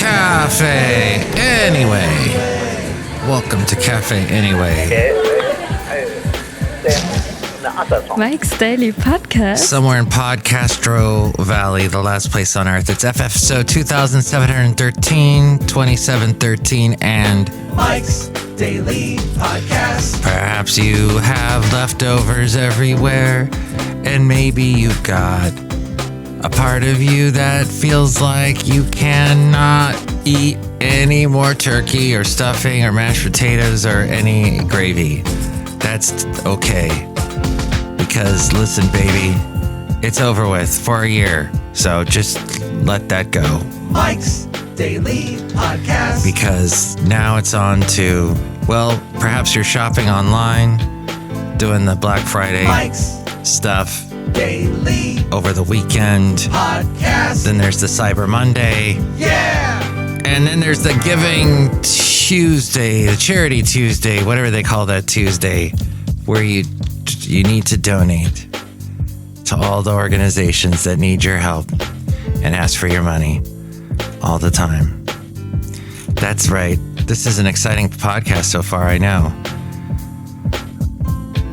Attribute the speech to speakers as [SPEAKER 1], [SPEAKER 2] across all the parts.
[SPEAKER 1] Café Anyway. Welcome to Café Anyway.
[SPEAKER 2] Mike's Daily Podcast.
[SPEAKER 1] Somewhere in Podcastro Valley, the last place on earth. It's episode 2713, 2713, and
[SPEAKER 3] Mike's Daily Podcast.
[SPEAKER 1] Perhaps you have leftovers everywhere, and maybe you've got a part of you that feels like you cannot eat any more turkey or stuffing or mashed potatoes or any gravy. That's okay. Because listen, baby, it's over with for a year. So just let that go.
[SPEAKER 3] Mike's Daily Podcast.
[SPEAKER 1] Because now it's on to, well, perhaps you're shopping online, doing the Black Friday
[SPEAKER 3] Mike's
[SPEAKER 1] stuff.
[SPEAKER 3] Daily
[SPEAKER 1] Over the weekend.
[SPEAKER 3] Podcast.
[SPEAKER 1] Then there's the Cyber Monday.
[SPEAKER 3] Yeah.
[SPEAKER 1] And then there's the Giving Tuesday, the Charity Tuesday, whatever they call that Tuesday, where you need to donate to all the organizations that need your help and ask for your money all the time. That's right. This is an exciting podcast so far, I know.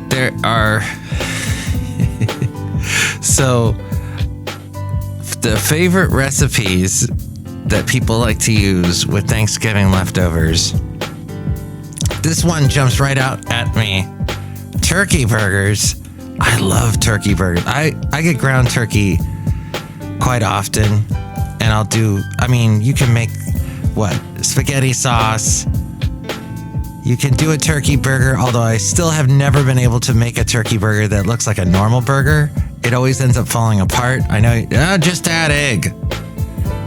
[SPEAKER 1] There are... So, the favorite recipes that people like to use with Thanksgiving leftovers. This one jumps right out at me. Turkey burgers. I love turkey burgers. I get ground turkey quite often. And you can make, spaghetti sauce. You can do a turkey burger, although I still have never been able to make a turkey burger that looks like a normal burger. It always ends up falling apart. I know, just add egg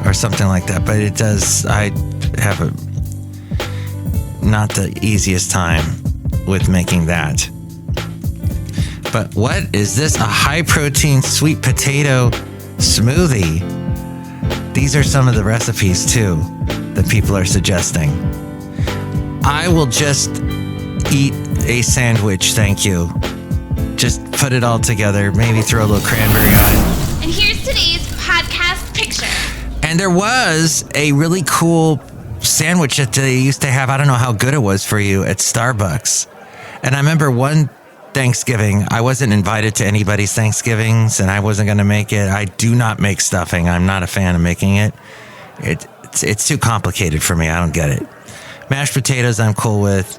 [SPEAKER 1] or something like that, but it does. I have not the easiest time with making that. But what is this? A high protein sweet potato smoothie. These are some of the recipes too that people are suggesting. I will just eat a sandwich, thank you. Just put it all together, maybe throw a little cranberry on it.
[SPEAKER 4] And here's today's podcast picture.
[SPEAKER 1] And there was a really cool sandwich that they used to have. I don't know how good it was for you at Starbucks. And I remember one Thanksgiving, I wasn't invited to anybody's Thanksgivings and I wasn't going to make it. I do not make stuffing. I'm not a fan of making it. It's too complicated for me. I don't get it. Mashed potatoes I'm cool with.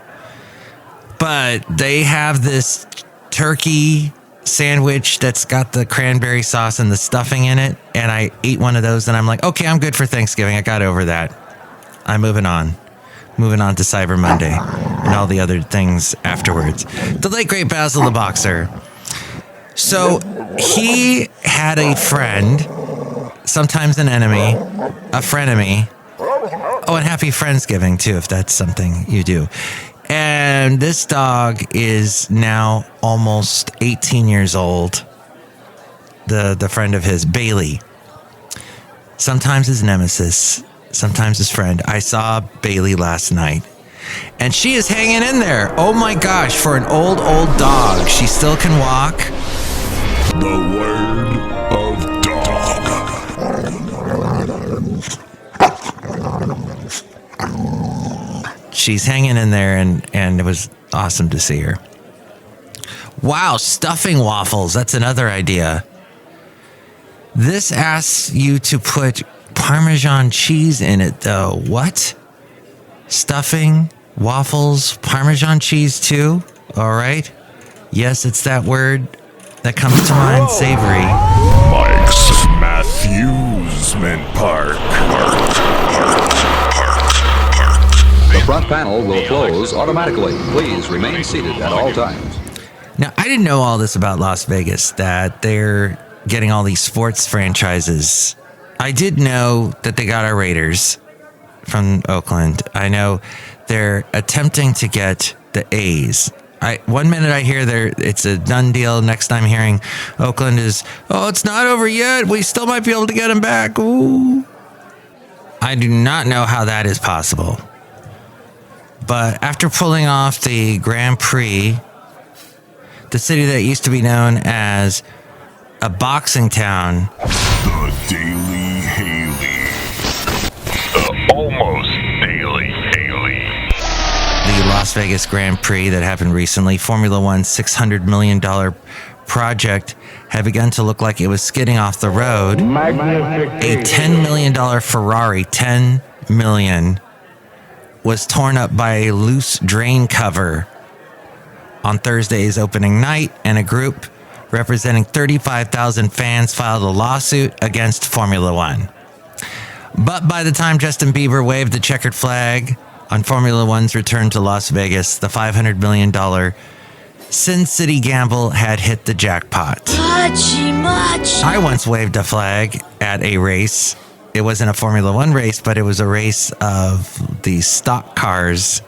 [SPEAKER 1] But they have this turkey sandwich that's got the cranberry sauce and the stuffing in it. And I ate one of those and I'm like, okay, I'm good for Thanksgiving. I got over that. I'm moving on. Moving on to Cyber Monday and all the other things afterwards. The late, great Basil the Boxer. So he had a friend, sometimes an enemy, a frenemy. Oh, and happy Friendsgiving, too, if that's something you do. And this dog is now almost 18 years old. The friend of his, Bailey. Sometimes his nemesis, sometimes his friend. I saw Bailey last night. And she is hanging in there. Oh my gosh, for an old dog. She still can walk.
[SPEAKER 5] The word of dog.
[SPEAKER 1] She's hanging in there, and it was awesome to see her. Wow, stuffing waffles. That's another idea. This asks you to put Parmesan cheese in it, though. What? Stuffing, waffles, Parmesan cheese, too? All right. Yes, it's that word that comes to mind, savory.
[SPEAKER 5] Mike's Matthewsman Park.
[SPEAKER 6] The front panel will close automatically. Please remain seated at all times.
[SPEAKER 1] Now, I didn't know all this about Las Vegas, that they're getting all these sports franchises. I did know that they got our Raiders from Oakland. I know they're attempting to get the A's. One minute I hear it's a done deal. Next I'm hearing Oakland is, it's not over yet. We still might be able to get them back. Ooh. I do not know how that is possible. But after pulling off the Grand Prix, the city that used to be known as a boxing town.
[SPEAKER 5] The Daily Haley.
[SPEAKER 1] Las Vegas Grand Prix that happened recently, Formula One's $600 million project had begun to look like it was skidding off the road. A $10 million Ferrari, $10 million, was torn up by a loose drain cover on Thursday's opening night, and a group representing 35,000 fans filed a lawsuit against Formula One. But by the time Justin Bieber waved the checkered flag on Formula One's return to Las Vegas, the $500 million Sin City gamble had hit the jackpot. I once waved a flag at a race. It wasn't a Formula One race, but it was a race of the stock cars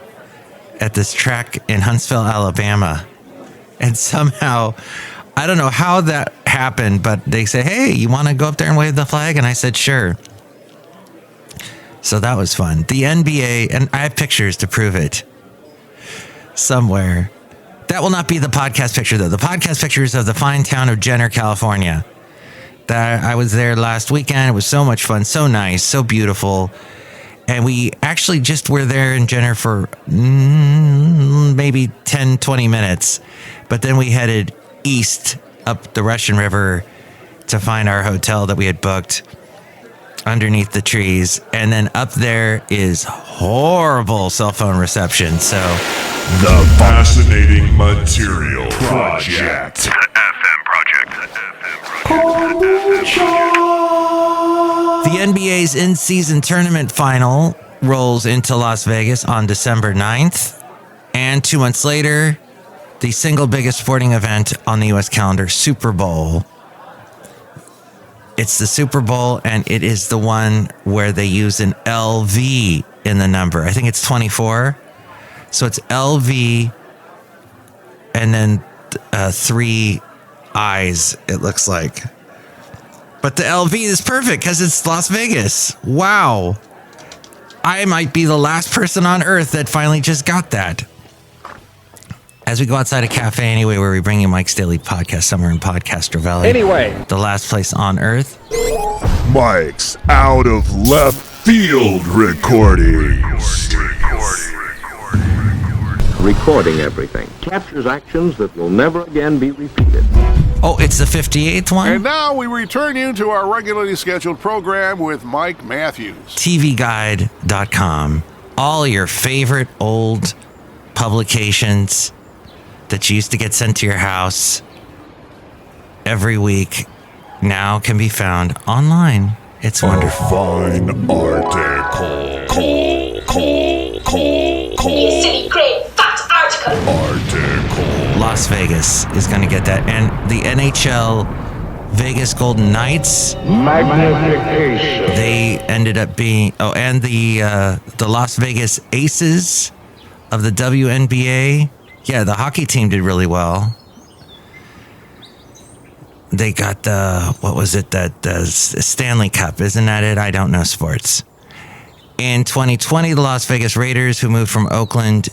[SPEAKER 1] at this track in Huntsville, Alabama. And somehow, I don't know how that happened, but they say, hey, you want to go up there and wave the flag? And I said, sure. So that was fun. The NBA, and I have pictures to prove it somewhere. That will not be the podcast picture, though. The podcast picture is of the fine town of Jenner, California. That I was there last weekend. It was so much fun, so nice, so beautiful. And we actually just were there in Jenner for maybe 10, 20 minutes. But then we headed east up the Russian River to find our hotel that we had booked underneath the trees. And then up there is horrible cell phone reception. So
[SPEAKER 5] The Fascinating Material Project.
[SPEAKER 1] the NBA's in-season tournament final rolls into Las Vegas on December 9th. And 2 months later, the single biggest sporting event on the U.S. calendar, Super Bowl. It's the Super Bowl, and it is the one where they use an LV in the number. I think it's 24. So it's LV and then 3 I's, it looks like. But the LV is perfect because it's Las Vegas. Wow. I might be the last person on earth that finally just got that. As we go outside a Café Anyway, where we bring you Mike's Daily Podcast somewhere in Podcaster Valley. Anyway. The last place on earth.
[SPEAKER 5] Mike's Out of Left Field Recordings.
[SPEAKER 7] Recording everything captures actions that will never again be repeated.
[SPEAKER 1] Oh, it's the 58th one?
[SPEAKER 8] And now we return you to our regularly scheduled program with Mike Matthews.
[SPEAKER 1] TVGuide.com. All your favorite old publications that you used to get sent to your house every week now can be found online. It's wonderful.
[SPEAKER 5] Fine article.
[SPEAKER 9] You silly, great, fat article.
[SPEAKER 1] Las Vegas is going to get that. And the NHL Vegas Golden Knights,
[SPEAKER 7] Magnification.
[SPEAKER 1] they ended up being, and the Las Vegas Aces of the WNBA. Yeah, the hockey team did really well. They got the Stanley Cup. Isn't that it? I don't know sports. In 2020, the Las Vegas Raiders, who moved from Oakland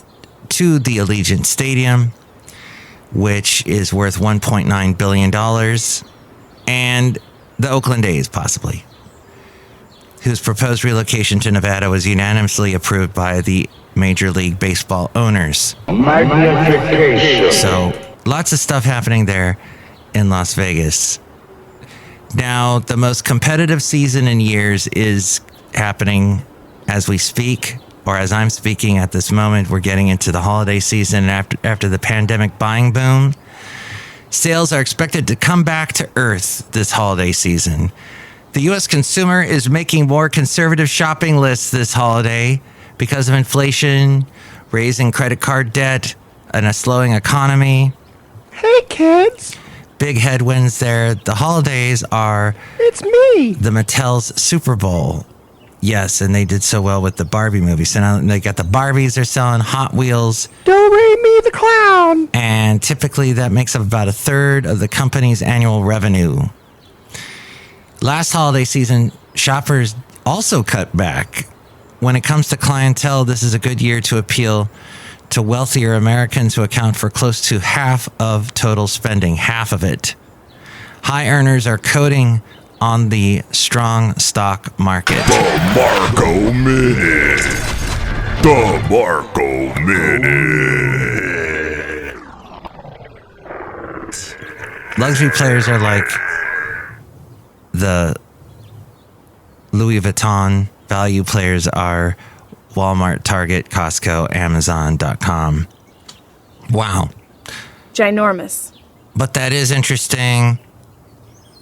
[SPEAKER 1] to the Allegiant Stadium, which is worth $1.9 billion, and the Oakland A's, possibly, whose proposed relocation to Nevada was unanimously approved by the Major League Baseball owners.
[SPEAKER 7] Magnification.
[SPEAKER 1] So, lots of stuff happening there in Las Vegas. Now, the most competitive season in years is happening as we speak, or as I'm speaking at this moment. We're getting into the holiday season after the pandemic buying boom. Sales are expected to come back to earth this holiday season. The U.S. consumer is making more conservative shopping lists this holiday because of inflation, raising credit card debt, and a slowing economy.
[SPEAKER 10] Hey, kids.
[SPEAKER 1] Big headwinds there. The holidays are...
[SPEAKER 10] It's me.
[SPEAKER 1] The Mattel's Super Bowl. Yes, and they did so well with the Barbie movie. So now they got the Barbies they're selling, Hot Wheels.
[SPEAKER 10] Do-re-mi the clown.
[SPEAKER 1] And typically that makes up about 1/3 of the company's annual revenue. Last holiday season, shoppers also cut back. When it comes to clientele, this is a good year to appeal to wealthier Americans who account for close to half of total spending, half of it. High earners are coating on the strong stock market.
[SPEAKER 5] The Marco Minute. The Marco Minute.
[SPEAKER 1] Luxury players are like the Louis Vuitton. Value players are Walmart, Target, Costco, Amazon.com. Wow.
[SPEAKER 2] Ginormous.
[SPEAKER 1] But that is interesting.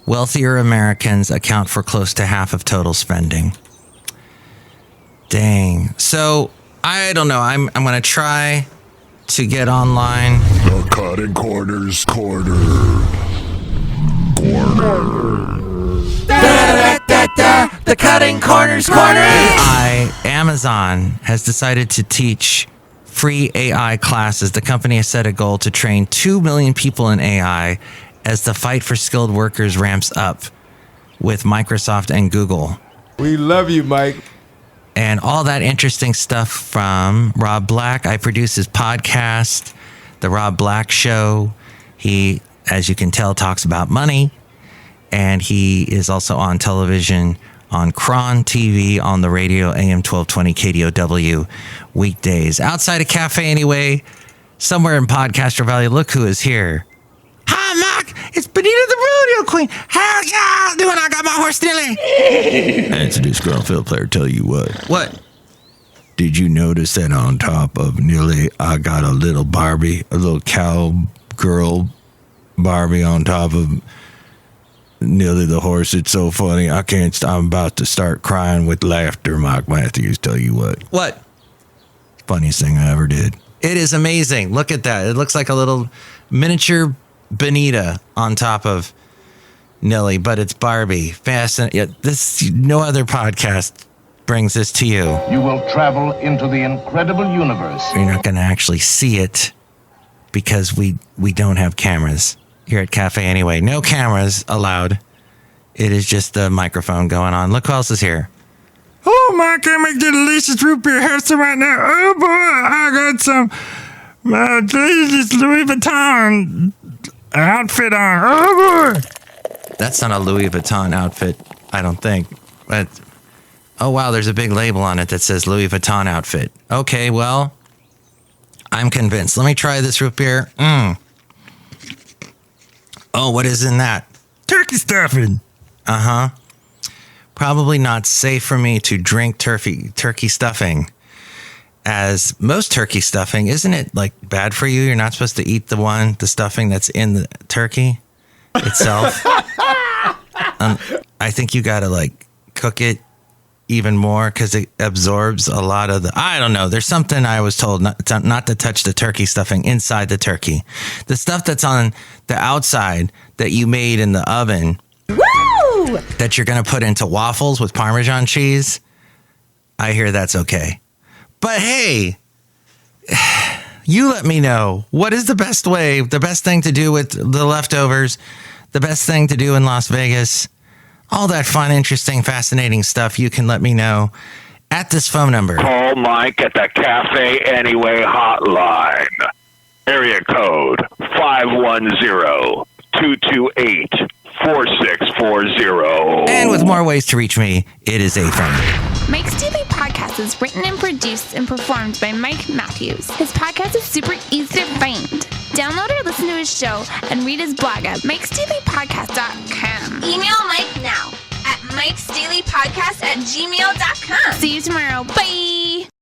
[SPEAKER 1] Wealthier Americans account for close to half of total spending. Dang. So, I don't know. I'm going to try to get online.
[SPEAKER 5] The Cutting Corners Corner.
[SPEAKER 1] The Cutting Corners Corner. Amazon has decided to teach free AI classes. The company has set a goal to train 2 million people in AI as the fight for skilled workers ramps up with Microsoft and Google.
[SPEAKER 11] We love you, Mike.
[SPEAKER 1] And all that interesting stuff from Rob Black. I produce his podcast, The Rob Black Show. He, as you can tell, talks about money. And he is also on television on Cron TV, on the radio, AM 1220 KDOW, weekdays. Outside of Café Anyway, somewhere in Podcaster Valley, look who is here. Hi, Mark. It's Benita the Rodeo Queen. How y'all doing? I got my horse Nelly. It's a Disgruntled Fiddle Player. Tell you what. What? Did you notice that on top of Nelly, I got a little Barbie, a little cowgirl Barbie on top of Nelly the horse? It's so funny. I can't stop. I'm about to start crying with laughter, Mike Matthews. Tell you what. What? Funniest thing I ever did. It is amazing. Look at that. It looks like a little miniature Benita on top of Nelly, but it's Barbie. Fascinating. This, no other podcast brings this to you.
[SPEAKER 12] You will travel into the incredible universe.
[SPEAKER 1] You're not going to actually see it because we don't have cameras here at Café Anyway. No cameras allowed. It is just the microphone going on. Look who else is here. Oh, my, can make the delicious root beer hairstyle right now. Oh, boy, I got some delicious Louis Vuitton outfit on. Oh, boy. That's not a Louis Vuitton outfit, I don't think. But, oh, wow, there's a big label on it that says Louis Vuitton outfit. Okay, well, I'm convinced. Let me try this root beer. Oh, what is in that? Turkey stuffing. Uh-huh. Probably not safe for me to drink turkey stuffing. As most turkey stuffing, isn't it like bad for you? You're not supposed to eat the stuffing that's in the turkey itself. I think you got to like cook it even more because it absorbs a lot of the, I don't know. There's something I was told not to touch the turkey stuffing inside the turkey. The stuff that's on the outside that you made in the oven. Woo! That you're going to put into waffles with Parmesan cheese. I hear that's okay. But hey, you let me know. What is the best thing to do with the leftovers, the best thing to do in Las Vegas, all that fun, interesting, fascinating stuff. You can let me know at this phone number.
[SPEAKER 5] Call Mike at the Café Anyway hotline. Area code 510-228-4640.
[SPEAKER 1] And with more ways to reach me, it is a phone.
[SPEAKER 4] Mike's Daily Podcast is written and produced and performed by Mike Matthews. His podcast is super easy to find. Download or listen to his show and read his blog at mikesdailypodcast.com.
[SPEAKER 9] Email Mike now at mikesdailypodcast@gmail.com.
[SPEAKER 4] See you tomorrow. Bye.